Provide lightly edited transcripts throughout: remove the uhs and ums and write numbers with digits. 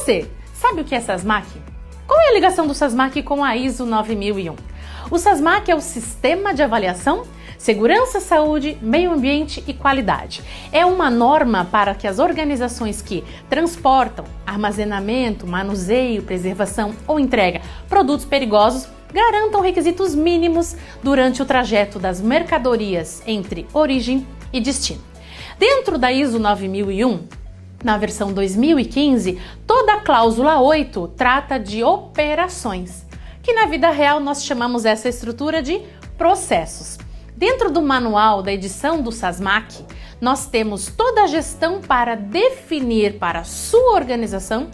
você sabe o que é SASMAC? Qual é a ligação do SASMAC com a ISO 9001? O SASMAC é o Sistema de Avaliação, Segurança, Saúde, Meio Ambiente e Qualidade. É uma norma para que as organizações que transportam, armazenamento, manuseio, preservação ou entrega produtos perigosos garantam requisitos mínimos durante o trajeto das mercadorias entre origem e destino. Dentro da ISO 9001, na versão 2015, toda a cláusula 8 trata de operações, que na vida real nós chamamos essa estrutura de processos. Dentro do manual da edição do SASMAC, nós temos toda a gestão para definir para a sua organização,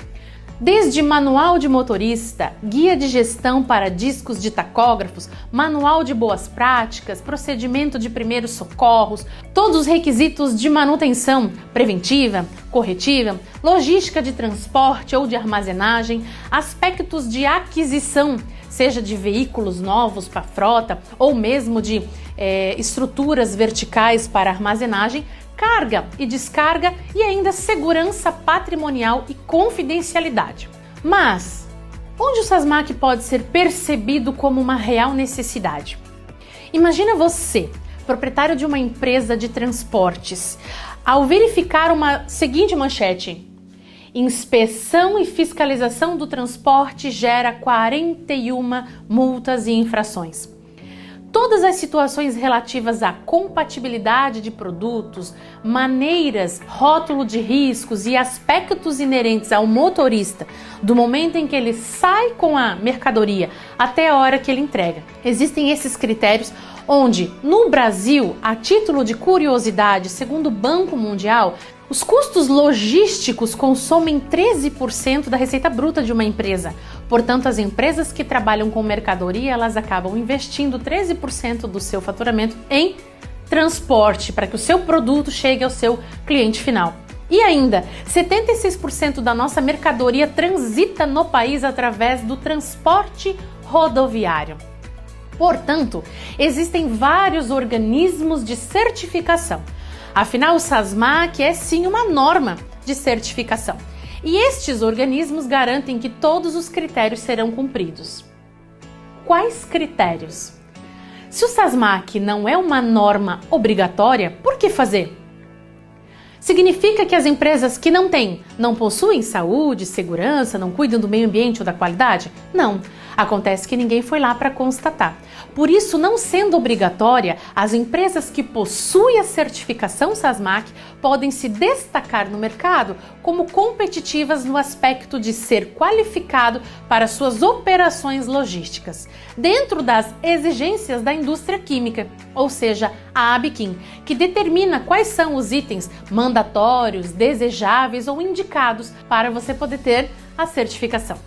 desde manual de motorista, guia de gestão para discos de tacógrafos, manual de boas práticas, procedimento de primeiros socorros, todos os requisitos de manutenção preventiva, corretiva, logística de transporte ou de armazenagem, aspectos de aquisição, seja de veículos novos para frota ou mesmo de estruturas verticais para armazenagem, carga e descarga e ainda segurança patrimonial e confidencialidade. Mas onde o SASMAC pode ser percebido como uma real necessidade? Imagina você, proprietário de uma empresa de transportes, ao verificar uma seguinte manchete: inspeção e fiscalização do transporte gera 41 multas e infrações. Todas as situações relativas à compatibilidade de produtos, maneiras, rótulo de riscos e aspectos inerentes ao motorista, do momento em que ele sai com a mercadoria até a hora que ele entrega. Existem esses critérios onde, no Brasil, a título de curiosidade, segundo o Banco Mundial, os custos logísticos consomem 13% da receita bruta de uma empresa. Portanto, as empresas que trabalham com mercadoria, elas acabam investindo 13% do seu faturamento em transporte para que o seu produto chegue ao seu cliente final. E ainda, 76% da nossa mercadoria transita no país através do transporte rodoviário. Portanto, existem vários organismos de certificação. Afinal, o SASMAC é sim uma norma de certificação. E estes organismos garantem que todos os critérios serão cumpridos. Quais critérios? Se o SASMAC não é uma norma obrigatória, por que fazer? Significa que as empresas que não possuem saúde, segurança, não cuidam do meio ambiente ou da qualidade? Não. Acontece que ninguém foi lá para constatar. Por isso, não sendo obrigatória, as empresas que possuem a certificação SASMAC podem se destacar no mercado como competitivas no aspecto de ser qualificado para suas operações logísticas, dentro das exigências da indústria química, ou seja, a ABQIM, que determina quais são os itens mandatórios, desejáveis ou indicados para você poder ter a certificação.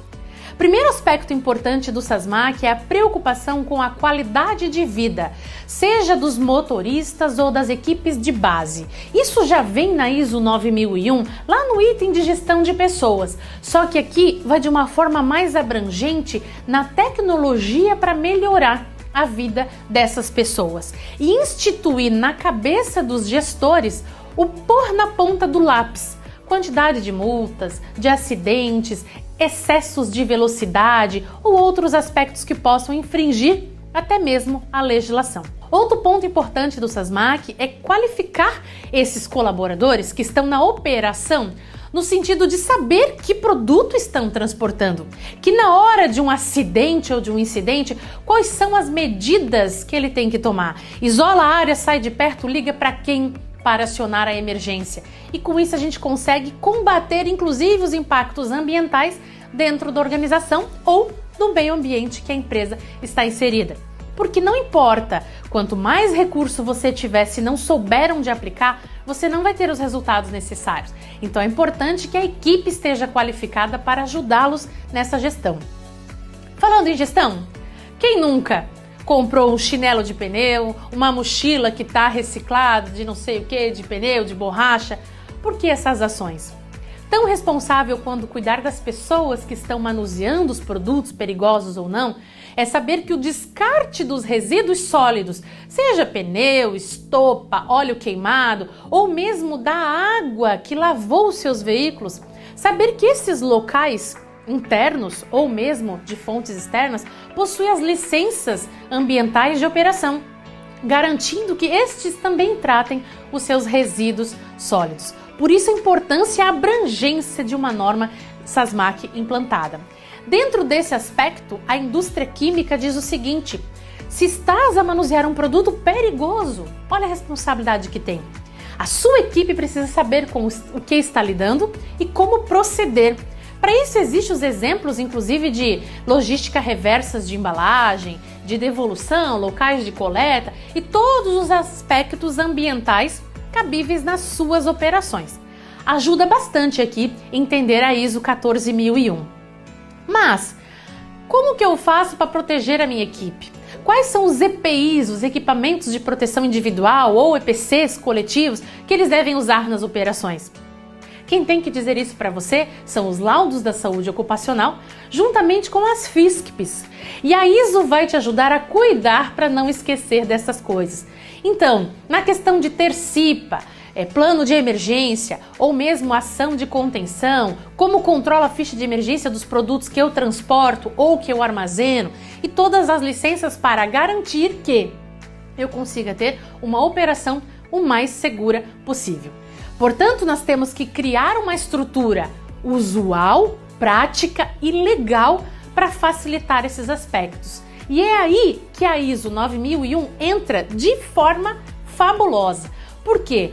Primeiro aspecto importante do SASMAC é a preocupação com a qualidade de vida, seja dos motoristas ou das equipes de base. Isso já vem na ISO 9001, lá no item de gestão de pessoas, só que aqui vai de uma forma mais abrangente na tecnologia para melhorar a vida dessas pessoas e instituir na cabeça dos gestores o pôr na ponta do lápis quantidade de multas, de acidentes, excessos de velocidade ou outros aspectos que possam infringir até mesmo a legislação. Outro ponto importante do SASMAC é qualificar esses colaboradores que estão na operação no sentido de saber que produto estão transportando, que na hora de um acidente ou de um incidente, quais são as medidas que ele tem que tomar. Isola a área, sai de perto, liga para quem para acionar a emergência. E com isso a gente consegue combater inclusive os impactos ambientais dentro da organização ou do meio ambiente que a empresa está inserida. Porque não importa, quanto mais recurso você tiver, se não souber onde aplicar, você não vai ter os resultados necessários. Então é importante que a equipe esteja qualificada para ajudá-los nessa gestão. Falando em gestão, quem nunca comprou um chinelo de pneu, uma mochila que está reciclada de não sei o que, de pneu, de borracha? Por que essas ações? Tão responsável quanto cuidar das pessoas que estão manuseando os produtos perigosos ou não, é saber que o descarte dos resíduos sólidos, seja pneu, estopa, óleo queimado ou mesmo da água que lavou os seus veículos, Saber que esses locais internos ou mesmo de fontes externas possuem as licenças ambientais de operação, garantindo que estes também tratem os seus resíduos sólidos. Por isso a importância e a abrangência de uma norma SASMAC implantada. Dentro desse aspecto, a indústria química diz o seguinte: se estás a manusear um produto perigoso, olha a responsabilidade que tem. A sua equipe precisa saber com o que está lidando e como proceder. Para isso existem os exemplos, inclusive, de logística reversas de embalagem, de devolução, locais de coleta e todos os aspectos ambientais cabíveis nas suas operações. Ajuda bastante aqui entender a ISO 14001. Mas, como que eu faço para proteger a minha equipe? Quais são os EPIs, os equipamentos de proteção individual ou EPCs coletivos que eles devem usar nas operações? Quem tem que dizer isso para você são os laudos da saúde ocupacional, juntamente com as FISCPs. E a ISO vai te ajudar a cuidar para não esquecer dessas coisas. Então, na questão de ter CIPA, plano de emergência ou mesmo ação de contenção, como controla a ficha de emergência dos produtos que eu transporto ou que eu armazeno e todas as licenças para garantir que eu consiga ter uma operação o mais segura possível. Portanto, nós temos que criar uma estrutura usual, prática e legal para facilitar esses aspectos. E é aí que a ISO 9001 entra de forma fabulosa. Por quê?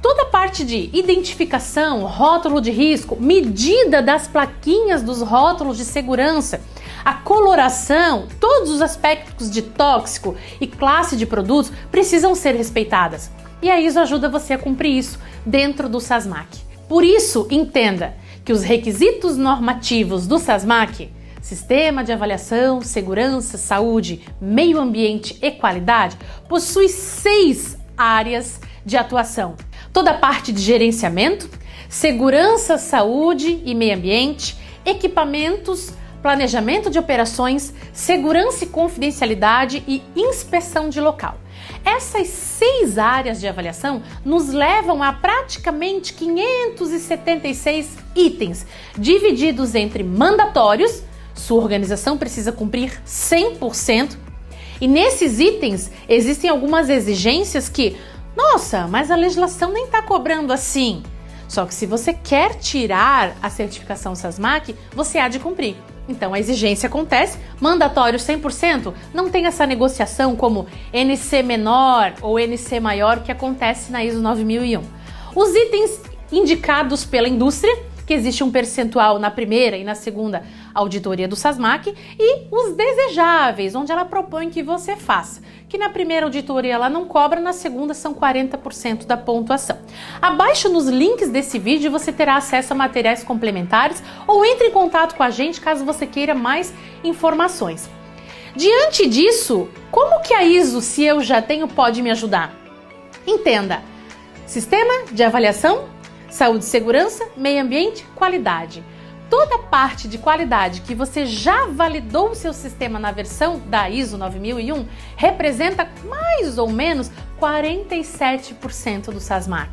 Toda a parte de identificação, rótulo de risco, medida das plaquinhas dos rótulos de segurança, a coloração, todos os aspectos de tóxico e classe de produtos precisam ser respeitadas. E a ISO ajuda você a cumprir isso dentro do SASMAC. Por isso, entenda que os requisitos normativos do SASMAC, Sistema de Avaliação, Segurança, Saúde, Meio Ambiente e Qualidade, possui 6 áreas de atuação. Toda a parte de gerenciamento, segurança, saúde e meio ambiente, equipamentos, planejamento de operações, segurança e confidencialidade e inspeção de local. Essas 6 áreas de avaliação nos levam a praticamente 576 itens, divididos entre mandatórios, sua organização precisa cumprir 100%, e nesses itens existem algumas exigências que, nossa, mas a legislação nem está cobrando assim. Só que se você quer tirar a certificação SASMAC, você há de cumprir. Então a exigência acontece, mandatório 100%, não tem essa negociação como NC menor ou NC maior que acontece na ISO 9001. Os itens indicados pela indústria, que existe um percentual na primeira e na segunda auditoria do SASMAC, e os desejáveis, onde ela propõe que você faça, que na primeira auditoria ela não cobra, na segunda são 40% da pontuação. Abaixo nos links desse vídeo você terá acesso a materiais complementares ou entre em contato com a gente caso você queira mais informações. Diante disso, como que a ISO, se eu já tenho, pode me ajudar? Entenda, Sistema de Avaliação, Saúde e Segurança, Meio Ambiente, Qualidade. Toda parte de qualidade que você já validou o seu sistema na versão da ISO 9001 representa mais ou menos 47% do SASMAC.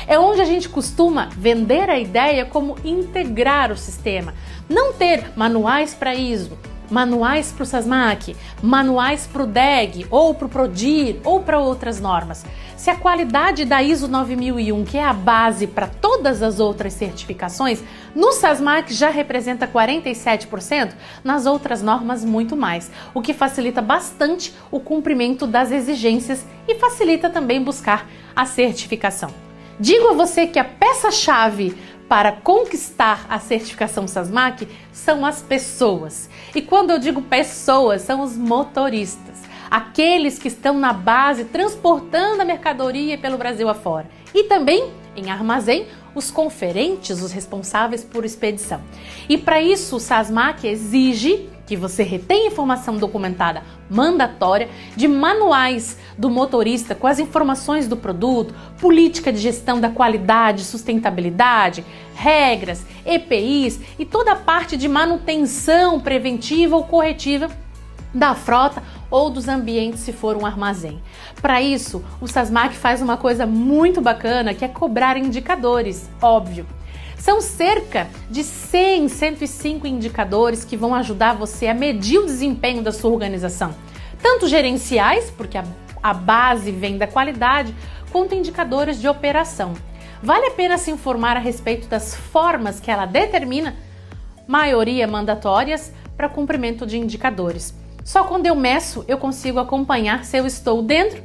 É onde a gente costuma vender a ideia como integrar o sistema, não ter manuais para ISO, manuais para o SASMAC, manuais para o DEG, ou para o PRODIR, ou para outras normas. Se a qualidade da ISO 9001, que é a base para todas as outras certificações, no SASMAC já representa 47%, nas outras normas muito mais, o que facilita bastante o cumprimento das exigências e facilita também buscar a certificação. Digo a você que a peça-chave para conquistar a certificação SASMAC são as pessoas. E quando eu digo pessoas, são os motoristas, aqueles que estão na base transportando a mercadoria pelo Brasil afora. E também, em armazém, os conferentes, os responsáveis por expedição. E para isso o SASMAC exige que você retenha informação documentada mandatória de manuais do motorista com as informações do produto, política de gestão da qualidade, sustentabilidade, regras, EPIs e toda a parte de manutenção preventiva ou corretiva da frota ou dos ambientes se for um armazém. Para isso, o SASMAC faz uma coisa muito bacana que é cobrar indicadores, óbvio. São cerca de 105 indicadores que vão ajudar você a medir o desempenho da sua organização. Tanto gerenciais, porque a base vem da qualidade, quanto indicadores de operação. Vale a pena se informar a respeito das formas que ela determina, maioria mandatórias, para cumprimento de indicadores. Só quando eu meço eu consigo acompanhar se eu estou dentro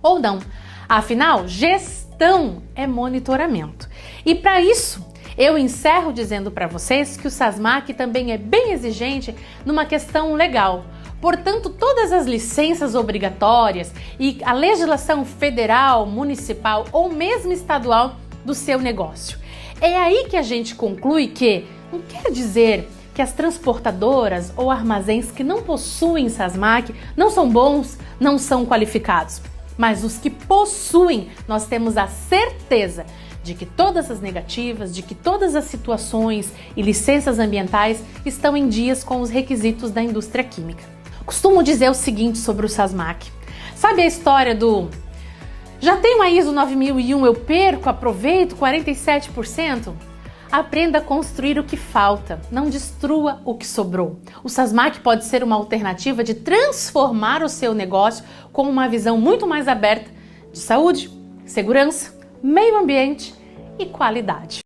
ou não. Afinal, gestão é monitoramento. E para isso, eu encerro dizendo para vocês que o SASMAC também é bem exigente numa questão legal. Portanto, todas as licenças obrigatórias e a legislação federal, municipal ou mesmo estadual do seu negócio. É aí que a gente conclui que não quer dizer que as transportadoras ou armazéns que não possuem SASMAC não são bons, não são qualificados. Mas os que possuem, nós temos a certeza de que todas as negativas, de que todas as situações e licenças ambientais estão em dias com os requisitos da indústria química. Costumo dizer o seguinte sobre o SASMAC. Sabe a história do já tenho a ISO 9001, eu perco, aproveito 47%? Aprenda a construir o que falta, não destrua o que sobrou. O SASMAC pode ser uma alternativa de transformar o seu negócio com uma visão muito mais aberta de saúde, segurança, meio ambiente e qualidade.